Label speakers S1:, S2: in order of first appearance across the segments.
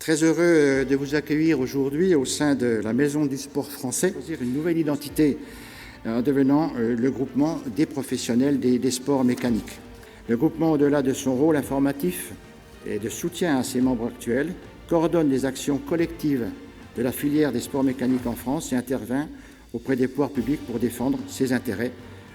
S1: Très heureux de vous accueillir aujourd'hui au sein de la Maison du Sport Français, une nouvelle identité en devenant le groupement des professionnels des sports mécaniques. Le groupement, au-delà de son rôle informatif et de soutien à ses membres actuels, coordonne les actions collectives de la filière des sports mécaniques en France et intervient auprès des pouvoirs publics pour défendre ses intérêts,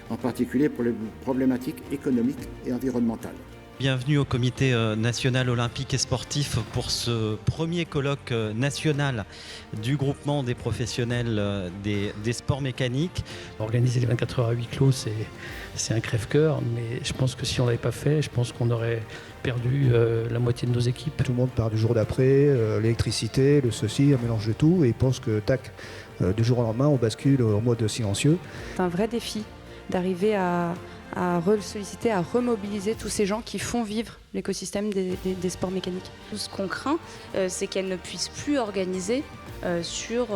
S1: en particulier pour les problématiques économiques et environnementales.
S2: Bienvenue au Comité national olympique et sportif pour ce premier colloque national du groupement des professionnels des sports mécaniques.
S3: Organiser les 24 heures à huis clos, c'est un crève-cœur, mais je pense que si on ne l'avait pas fait, je pense qu'on aurait perdu la moitié de nos équipes.
S4: Tout le monde part du jour d'après, l'électricité, le ceci, un mélange de tout, et pense que tac, du jour au lendemain, on bascule en mode silencieux.
S5: C'est un vrai défi d'arriver à solliciter, à remobiliser tous ces gens qui font vivre l'écosystème des sports mécaniques.
S6: Tout ce qu'on craint, c'est qu'elles ne puissent plus organiser sur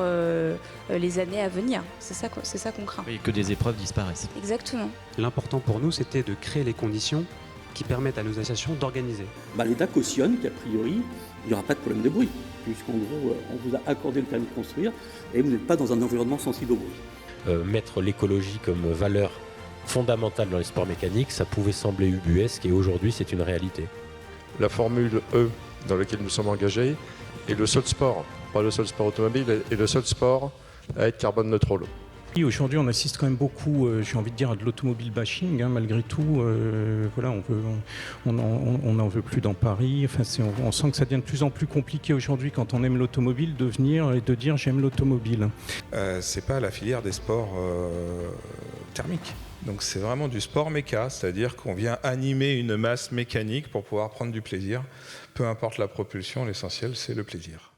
S6: les années à venir. C'est ça qu'on craint.
S2: Et que des épreuves disparaissent.
S6: Exactement.
S7: L'important pour nous, c'était de créer les conditions qui permettent à nos associations d'organiser.
S8: L'État cautionne qu'a priori, il n'y aura pas de problème de bruit, puisqu'en gros, on vous a accordé le permis de construire et vous n'êtes pas dans un environnement sensible au bruit.
S9: Mettre l'écologie comme valeur fondamentale dans les sports mécaniques, ça pouvait sembler ubuesque et aujourd'hui c'est une réalité.
S10: La Formule E dans laquelle nous sommes engagés est le seul sport, pas le seul sport automobile, est le seul sport à être carbone neutral.
S11: Aujourd'hui, on assiste quand même beaucoup, j'ai envie de dire, à de l'automobile bashing, malgré tout. Voilà, on n'en veut plus dans Paris. Enfin, on sent que ça devient de plus en plus compliqué aujourd'hui, quand on aime l'automobile, de venir et de dire j'aime l'automobile.
S12: C'est pas la filière des sports thermiques. Donc c'est vraiment du sport méca, c'est-à-dire qu'on vient animer une masse mécanique pour pouvoir prendre du plaisir. Peu importe la propulsion, l'essentiel c'est le plaisir.